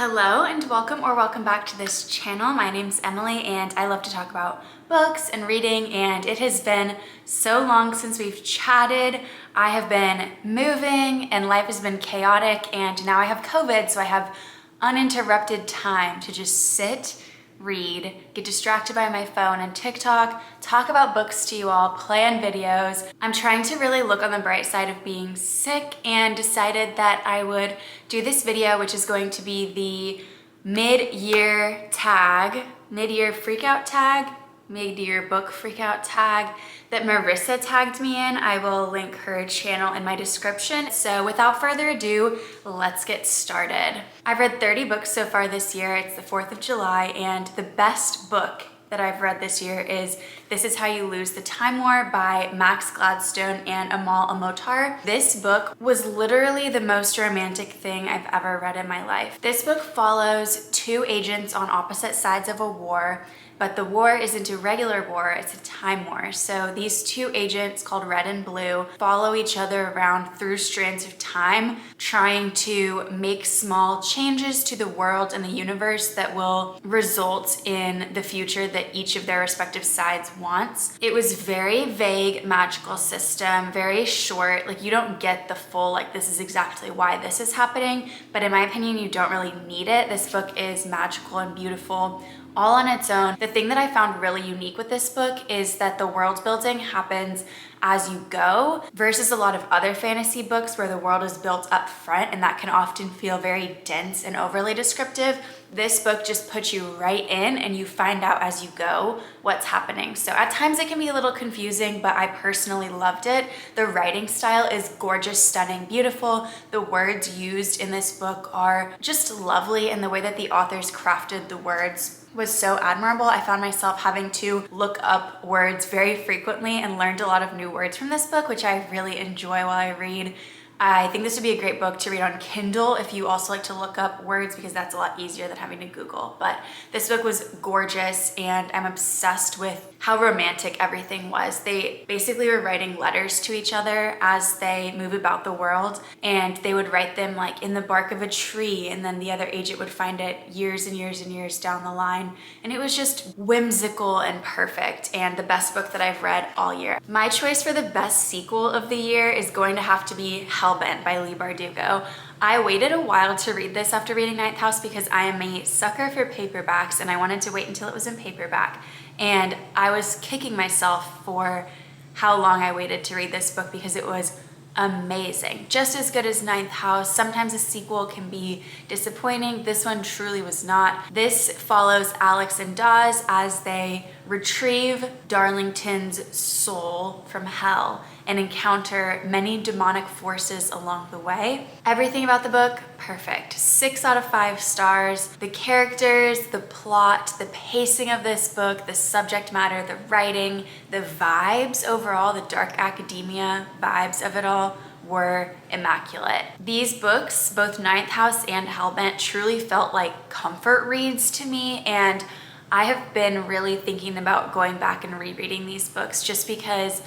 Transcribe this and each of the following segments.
Hello and welcome back to this channel. My name's Emily and I love to talk about books and reading, and it has been so long since we've chatted. I have been moving and life has been chaotic, and now I have COVID, so I have uninterrupted time to just sit, read, get distracted by my phone and TikTok, talk about books to you all, plan videos. I'm trying to really look on the bright side of being sick and decided that I would do this video, which is going to be the mid-year tag, mid-year freakout tag, mid-year book freakout tag that Marissa tagged me in. I will link her channel in my description. So without further ado, let's get started. I've read 30 books so far this year. It's the 4th of July, and the best book that I've read this year is This Is How You Lose the Time War by Max Gladstone and Amal El-Mohtar. This book was literally the most romantic thing I've ever read in my life. This book follows two agents on opposite sides of a war, but the war isn't a regular war, it's a time war. So these two agents called Red and Blue follow each other around through strands of time, trying to make small changes to the world and the universe that will result in the future that each of their respective sides wants. It was very vague magical system, very short, like you don't get the full, like this is exactly why this is happening, but in my opinion, you don't really need it. This book is magical and beautiful all on its own. The thing that I found really unique with this book is that the world building happens as you go versus a lot of other fantasy books where the world is built up front, and that can often feel very dense and overly descriptive. This book just puts you right in and you find out as you go what's happening. So at times it can be a little confusing, but I personally loved it. The writing style is gorgeous, stunning, beautiful. The words used in this book are just lovely, and the way that the authors crafted the words was so admirable. I found myself having to look up words very frequently and learned a lot of new words from this book, which I really enjoy while I read. I think this would be a great book to read on Kindle if you also like to look up words, because that's a lot easier than having to Google. But this book was gorgeous and I'm obsessed with how romantic everything was. They basically were writing letters to each other as they move about the world, and they would write them like in the bark of a tree, and then the other agent would find it years and years and years down the line. And it was just whimsical and perfect, and the best book that I've read all year. My choice for the best sequel of the year is going to have to be Hellbent by Leigh Bardugo. I waited a while to read this after reading Ninth House because I am a sucker for paperbacks, and I wanted to wait until it was in paperback. And I was kicking myself for how long I waited to read this book because it was amazing. Just as good as Ninth House. Sometimes a sequel can be disappointing. This one truly was not. This follows Alex and Dawes as they retrieve Darlington's soul from hell and encounter many demonic forces along the way. Everything about the book, perfect. 6 out of 5 stars. The characters, the plot, the pacing of this book, the subject matter, the writing, the vibes overall, the dark academia vibes of it all were immaculate. These books, both Ninth House and Hellbent, truly felt like comfort reads to me, and I have been really thinking about going back and rereading these books just because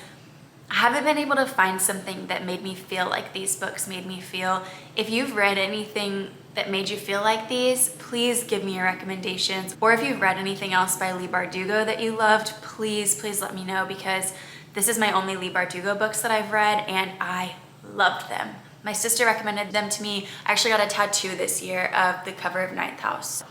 I haven't been able to find something that made me feel like these books made me feel. If you've read anything that made you feel like these, please give me your recommendations. Or if you've read anything else by Leigh Bardugo that you loved, please let me know, because this is my only Leigh Bardugo books that I've read and I loved them. My sister recommended them to me. I actually got a tattoo this year of the cover of Ninth House.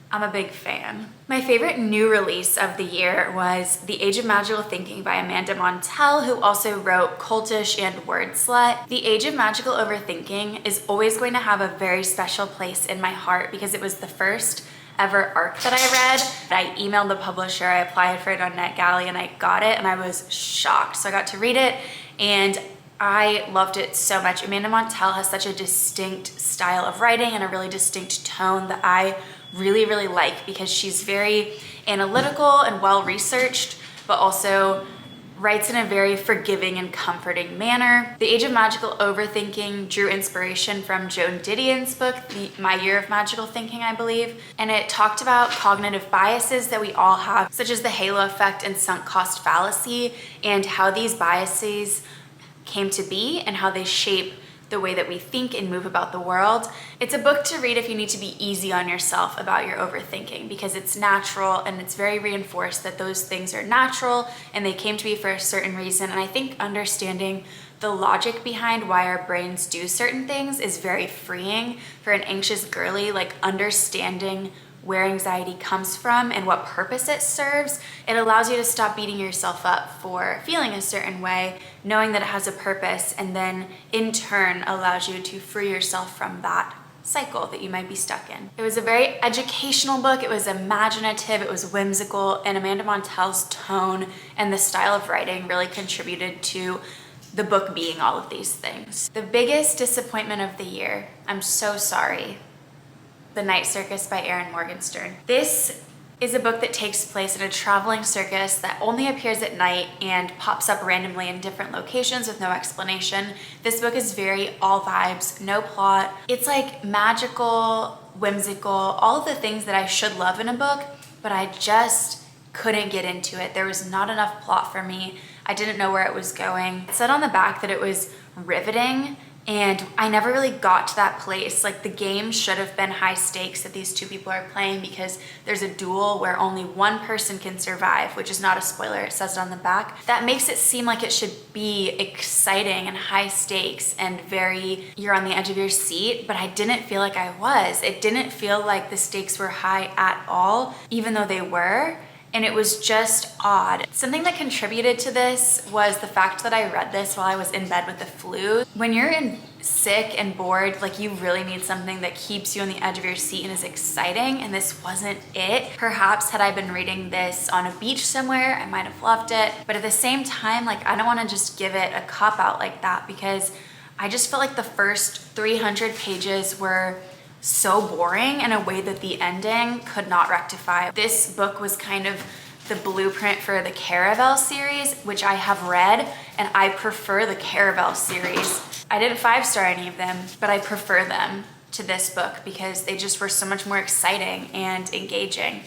I'm a big fan. My favorite new release of the year was The Age of Magical Thinking by Amanda Montell, who also wrote Cultish and Wordslut. The Age of Magical Overthinking is always going to have a very special place in my heart because it was the first ever arc that I read. I emailed the publisher, I applied for it on NetGalley, and I got it, and I was shocked. So I got to read it and I loved it so much. Amanda Montell has such a distinct style of writing and a really distinct tone that I really like, because she's very analytical and well-researched, but also writes in a very forgiving and comforting manner. The Age of Magical Overthinking drew inspiration from Joan Didion's book, My Year of Magical Thinking, I believe, and it talked about cognitive biases that we all have, such as the halo effect and sunk cost fallacy, and how these biases came to be and how they shape the way that we think and move about the world. It's a book to read if you need to be easy on yourself about your overthinking, because it's natural and it's very reinforced that those things are natural and they came to be for a certain reason. And I think understanding the logic behind why our brains do certain things is very freeing for an anxious girly. Like, understanding where anxiety comes from and what purpose it serves, it allows you to stop beating yourself up for feeling a certain way, knowing that it has a purpose, and then in turn allows you to free yourself from that cycle that you might be stuck in. It was a very educational book. It was imaginative, it was whimsical, and Amanda Montell's tone and the style of writing really contributed to the book being all of these things. The biggest disappointment of the year, I'm so sorry, The Night Circus by Erin Morgenstern. This is a book that takes place in a traveling circus that only appears at night and pops up randomly in different locations with no explanation. This book is very all vibes, no plot. It's like magical, whimsical, all of the things that I should love in a book, but I just couldn't get into it. There was not enough plot for me. I didn't know where it was going. It said on the back that it was riveting, and I never really got to that place. Like, the game should have been high stakes that these two people are playing, because there's a duel where only one person can survive, which is not a spoiler, it says it on the back. That makes it seem like it should be exciting and high stakes and very, you're on the edge of your seat, but I didn't feel like I was. It didn't feel like the stakes were high at all, even though they were. And it was just odd. Something that contributed to this was the fact that I read this while I was in bed with the flu. When you're sick and bored, like, you really need something that keeps you on the edge of your seat and is exciting, and this wasn't it. Perhaps had I been reading this on a beach somewhere, I might have loved it. But at the same time, like, I don't want to just give it a cop-out like that, because I just felt like the first 300 pages were so boring in a way that the ending could not rectify. This book was kind of the blueprint for the Caravel series, which I have read, and I prefer the Caravel series. I didn't 5-star any of them, but I prefer them to this book because they just were so much more exciting and engaging.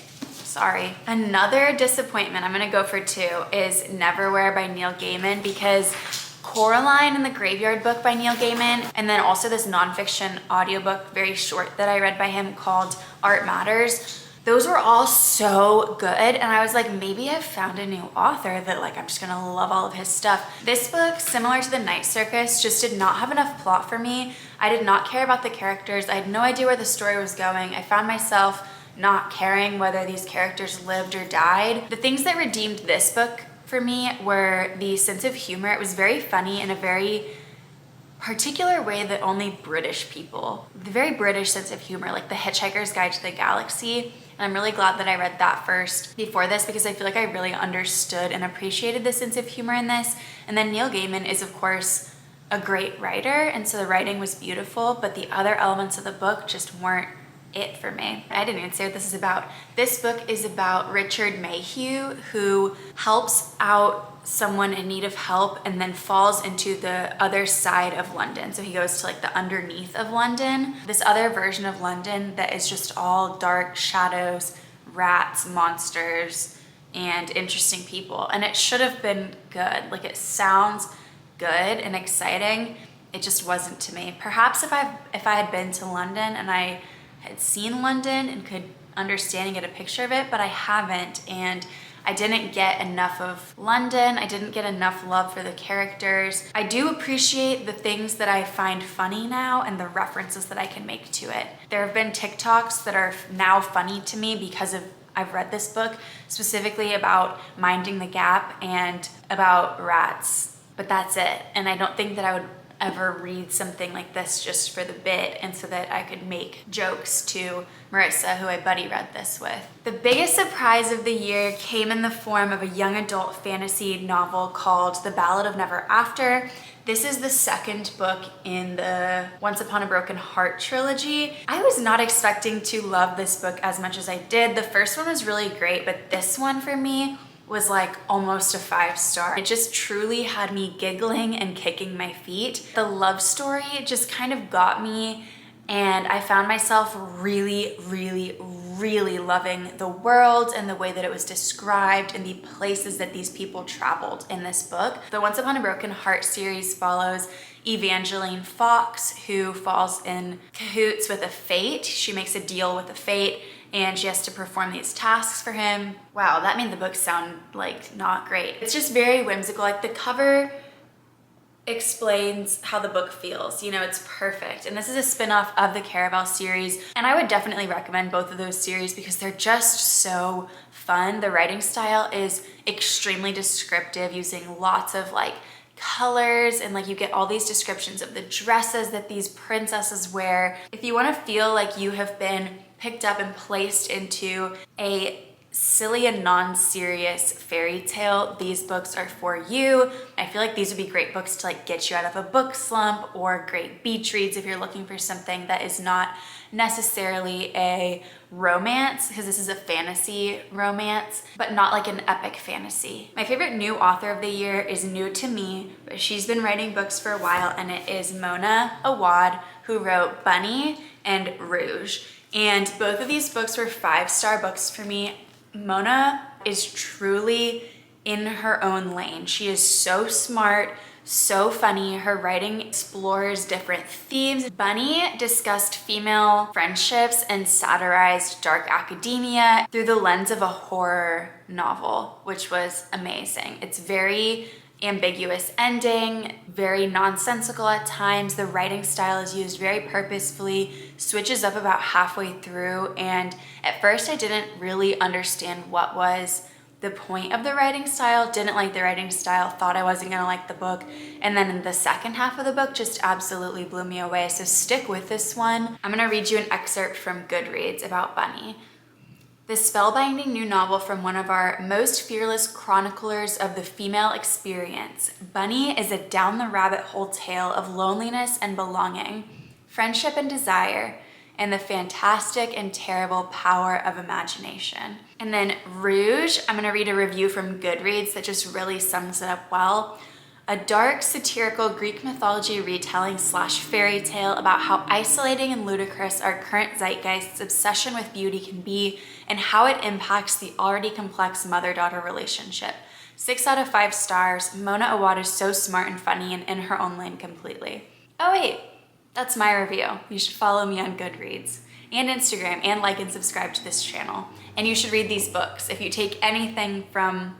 Sorry. Another disappointment, I'm gonna go for 2, is Neverwhere by Neil Gaiman, because Coraline and the Graveyard Book by Neil Gaiman, and then also this nonfiction audiobook, very short, that I read by him called Art Matters. Those were all so good, and I was like, maybe I've found a new author that, like, I'm just gonna love all of his stuff. This book, similar to The Night Circus, just did not have enough plot for me. I did not care about the characters. I had no idea where the story was going. I found myself not caring whether these characters lived or died. The things that redeemed this book for me were the sense of humor. It was very funny in a very particular way that only British people, the very British sense of humor, like The Hitchhiker's Guide to the Galaxy. And I'm really glad that I read that first before this, because I feel like I really understood and appreciated the sense of humor in this. And then Neil Gaiman is, of course, a great writer, and so the writing was beautiful, but the other elements of the book just weren't it for me. I didn't even say what this is about. This book is about Richard Mayhew, who helps out someone in need of help and then falls into the other side of London. So he goes to, like, the underneath of London, this other version of London that is just all dark shadows, rats, monsters, and interesting people. And it should have been good. Like, it sounds good and exciting. It just wasn't to me. Perhaps if I had been to London and I had seen London and could understand and get a picture of it, but I haven't, and I didn't get enough of London. I didn't get enough love for the characters. I do appreciate the things that I find funny now and the references that I can make to it. There have been TikToks that are now funny to me because I've read this book, specifically about minding the gap and about rats, but that's it. And I don't think that I would ever read something like this just for the bit and so that I could make jokes to Marissa, who I buddy read this with. The biggest surprise of the year came in the form of a young adult fantasy novel called The Ballad of Never After. This is the second book in the Once Upon a Broken Heart trilogy. I was not expecting to love this book as much as I did. The first one was really great, but this one for me was like almost a 5-star. It just truly had me giggling and kicking my feet. The love story just kind of got me and I found myself really, really, really loving the world and the way that it was described and the places that these people traveled in this book. The Once Upon a Broken Heart series follows Evangeline Fox, who falls in cahoots with a fate. She makes a deal with a fate and she has to perform these tasks for him. Wow, that made the book sound like not great. It's just very whimsical. Like the cover explains how the book feels. You know, it's perfect. And this is a spin-off of the Caraval series. And I would definitely recommend both of those series because they're just so fun. The writing style is extremely descriptive, using lots of like colors, and like you get all these descriptions of the dresses that these princesses wear. If you want to feel like you have been picked up and placed into a silly and non-serious fairy tale, these books are for you. I feel like these would be great books to like get you out of a book slump, or great beach reads if you're looking for something that is not necessarily a romance, because this is a fantasy romance, but not like an epic fantasy. My favorite new author of the year is new to me, but she's been writing books for a while, and it is Mona Awad, who wrote Bunny and Rouge. And both of these books were 5-star books for me. Mona is truly in her own lane. She is so smart, so funny. Her writing explores different themes. Bunny discussed female friendships and satirized dark academia through the lens of a horror novel, which was amazing. It's very ambiguous ending, very nonsensical at times. The writing style is used very purposefully, switches up about halfway through, and at first I didn't really understand what was the point of the writing style, didn't like the writing style, thought I wasn't gonna like the book, and then in the second half of the book just absolutely blew me away. So stick with this one. I'm gonna read you an excerpt from Goodreads about Bunny. This spellbinding new novel from one of our most fearless chroniclers of the female experience, Bunny is a down-the-rabbit-hole tale of loneliness and belonging, friendship and desire, and the fantastic and terrible power of imagination. And then Rouge, I'm gonna read a review from Goodreads that just really sums it up well. A dark, satirical Greek mythology retelling / fairy tale about how isolating and ludicrous our current zeitgeist's obsession with beauty can be, and how it impacts the already complex mother-daughter relationship. 6 out of 5 stars. Mona Awad is so smart and funny and in her own lane completely. Oh wait, that's my review. You should follow me on Goodreads and Instagram, and like and subscribe to this channel. And you should read these books. If you take anything from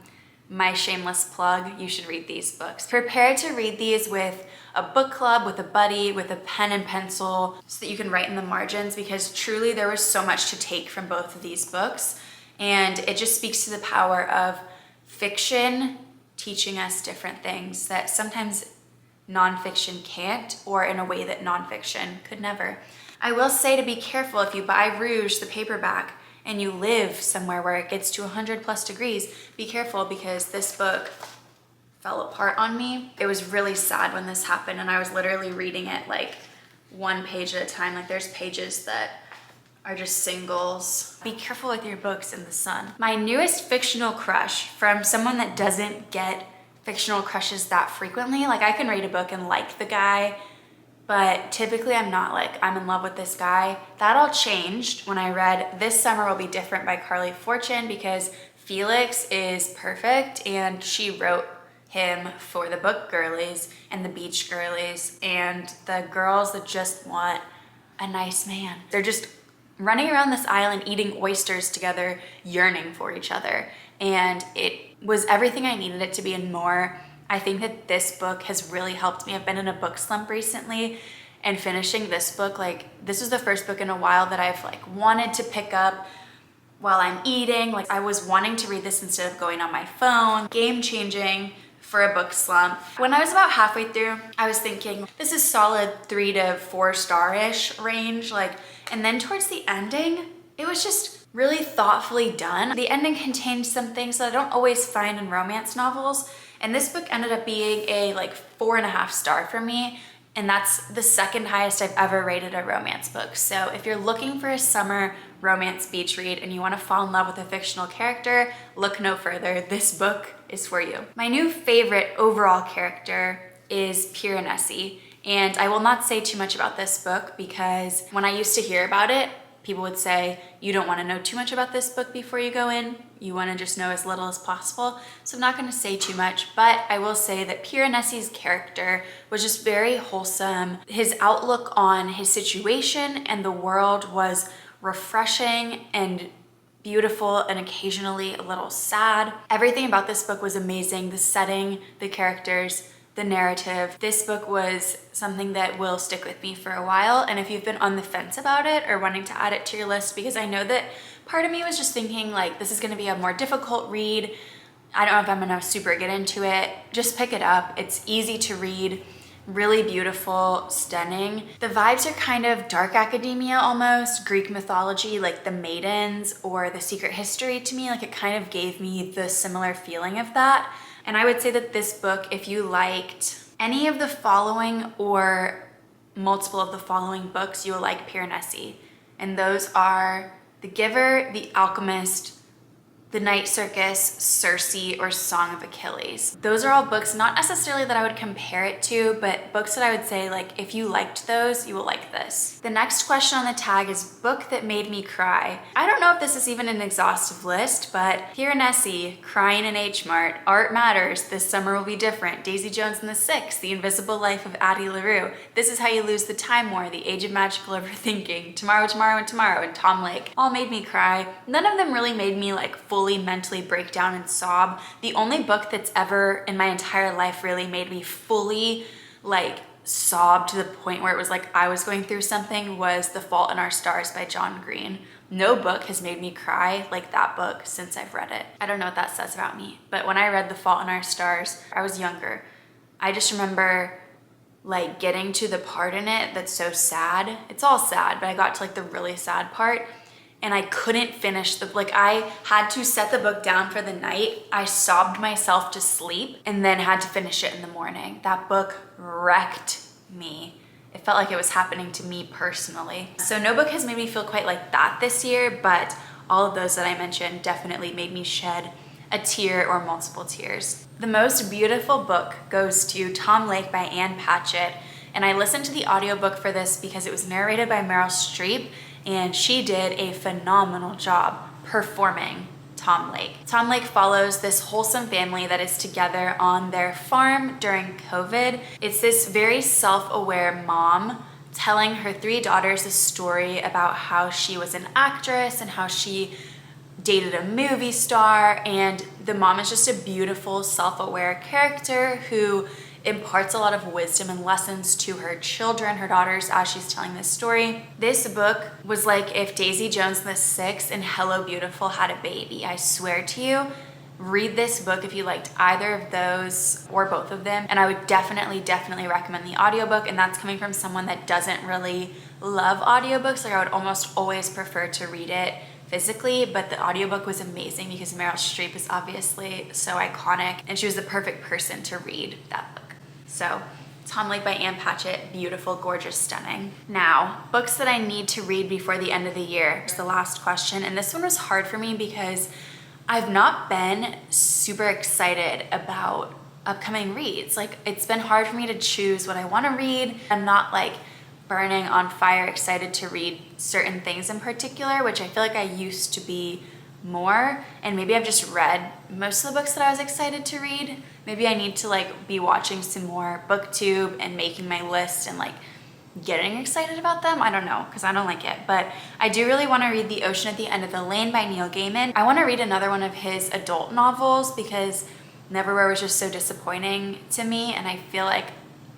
my shameless plug, you should read these books. Prepare to read these with a book club, with a buddy, with a pen and pencil, so that you can write in the margins, because truly there was so much to take from both of these books. And it just speaks to the power of fiction teaching us different things that sometimes nonfiction can't, or in a way that nonfiction could never. I will say to be careful if you buy Rouge, the paperback, and you live somewhere where it gets to 100+ degrees, be careful, because this book fell apart on me. It was really sad when this happened, and I was literally reading it like one page at a time. Like there's pages that are just singles. Be careful with your books in the sun. My newest fictional crush, from someone that doesn't get fictional crushes that frequently. Like I can read a book and like the guy, but typically I'm not like, I'm in love with this guy. That all changed when I read This Summer Will Be Different by Carley Fortune, because Felix is perfect and she wrote him for the book girlies and the beach girlies and the girls that just want a nice man. They're just running around this island eating oysters together, yearning for each other. And it was everything I needed it to be and more. I think that this book has really helped me. I've been in a book slump recently, and finishing this book, like this is the first book in a while that I've like wanted to pick up while I'm eating. Like I was wanting to read this instead of going on my phone. Game changing for a book slump. When I was about halfway through, I was thinking this is solid 3 to 4 star-ish range. And then towards the ending, it was just really thoughtfully done. The ending contained some things that I don't always find in romance novels. And this book ended up being a 4.5 star for me. And that's the second highest I've ever rated a romance book. So if you're looking for a summer romance beach read and you want to fall in love with a fictional character, look no further. This book is for you. My new favorite overall character is Piranesi. And I will not say too much about this book because when I used to hear about it, people would say, you don't want to know too much about this book before you go in. You want to just know as little as possible. So I'm not going to say too much, but I will say that Piranesi's character was just very wholesome. His outlook on his situation and the world was refreshing and beautiful and occasionally a little sad. Everything about this book was amazing. The setting, the characters, the narrative. This book was something that will stick with me for a while. And if you've been on the fence about it or wanting to add it to your list, because I know that part of me was just thinking like, this is gonna be a more difficult read. I don't know if I'm gonna super get into it. Just pick it up. It's easy to read, really beautiful, stunning. The vibes are kind of dark academia almost, Greek mythology, like the Maidens or The Secret History to me. Like it kind of gave me the similar feeling of that. And I would say that this book, if you liked any of the following or multiple of the following books, you will like Piranesi. And those are The Giver, The Alchemist, The Night Circus, Circe, or Song of Achilles. Those are all books, not necessarily that I would compare it to, but books that I would say, like, if you liked those, you will like this. The next question on the tag is book that made me cry. I don't know if this is even an exhaustive list, but Piranesi, Crying in H Mart, Art Matters, This Summer Will Be Different, Daisy Jones and the Six, The Invisible Life of Addie LaRue, This Is How You Lose the Time War, The Age of Magical Overthinking, Tomorrow, Tomorrow, and Tomorrow, and Tom Lake. All made me cry. None of them really made me like fully mentally break down and sob. The only book that's ever in my entire life really made me fully like sob to the point where it was like I was going through something was The Fault in Our Stars by John Green. No book has made me cry like that book since I've read it. I don't know what that says about me, but when I read The Fault in Our Stars, I was younger. I just remember like getting to the part in it that's so sad. It's all sad, but I got to like the really sad part and I couldn't finish like I had to set the book down for the night. I sobbed myself to sleep and then had to finish it in the morning. That book wrecked me. It felt like it was happening to me personally. So no book has made me feel quite like that this year, but all of those that I mentioned definitely made me shed a tear or multiple tears. The most beautiful book goes to Tom Lake by Ann Patchett. And I listened to the audiobook for this because it was narrated by Meryl Streep and she did a phenomenal job performing Tom Lake. Tom Lake follows this wholesome family that is together on their farm during COVID. It's this very self-aware mom telling her three daughters a story about how she was an actress and how she dated a movie star, and the mom is just a beautiful, self-aware character who imparts a lot of wisdom and lessons to her children, her daughters, as she's telling this story. This book was like if Daisy Jones and the Six and Hello Beautiful had a baby. I swear to you, read this book if you liked either of those or both of them. And I would definitely recommend the audiobook, and that's coming from someone that doesn't really love audiobooks. Like I would almost always prefer to read it physically, but the audiobook was amazing because Meryl Streep is obviously so iconic and she was the perfect person to read that book. So Tom Lake by Ann Patchett, beautiful, gorgeous, stunning. Now, books that I need to read before the end of the year is the last question. And this one was hard for me because I've not been super excited about upcoming reads. Like it's been hard for me to choose what I want to read. I'm not like burning on fire, excited to read certain things in particular, which I feel like I used to be more. And maybe I've just read most of the books that I was excited to read. Maybe I need to like be watching some more booktube and making my list and like getting excited about them. I don't know, because I don't like it. But I do really want to read The Ocean at the End of the Lane by Neil Gaiman. I want to read another one of his adult novels because Neverwhere was just so disappointing to me, and I feel like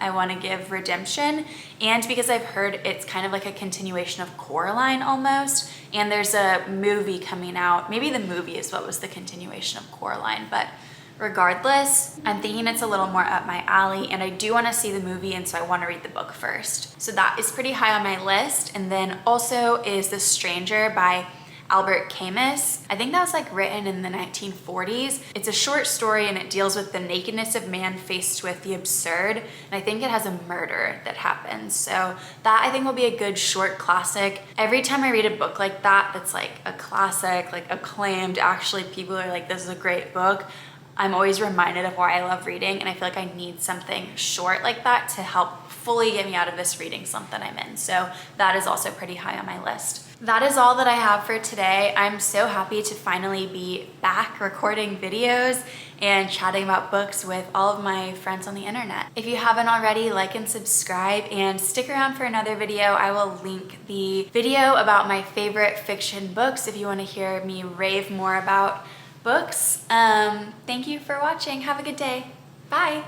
I want to give redemption, and because I've heard it's kind of like a continuation of Coraline almost, and there's a movie coming out. Maybe the movie is what was the continuation of Coraline, but regardless, I'm thinking it's a little more up my alley, and I do want to see the movie, and so I want to read the book first. So that is pretty high on my list. And then also is The Stranger by Albert Camus. I think that was like written in the 1940s. It's a short story and it deals with the nakedness of man faced with the absurd. And I think it has a murder that happens. So that I think will be a good short classic. Every time I read a book like that, that's like a classic, like acclaimed, actually people are like, this is a great book, I'm always reminded of why I love reading. And I feel like I need something short like that to help fully get me out of this reading slump that I'm in. So that is also pretty high on my list. That is all that I have for today. I'm so happy to finally be back recording videos and chatting about books with all of my friends on the internet. If you haven't already, like and subscribe and stick around for another video. I will link the video about my favorite fiction books if you want to hear me rave more about books. Thank you for watching. Have a good day. Bye.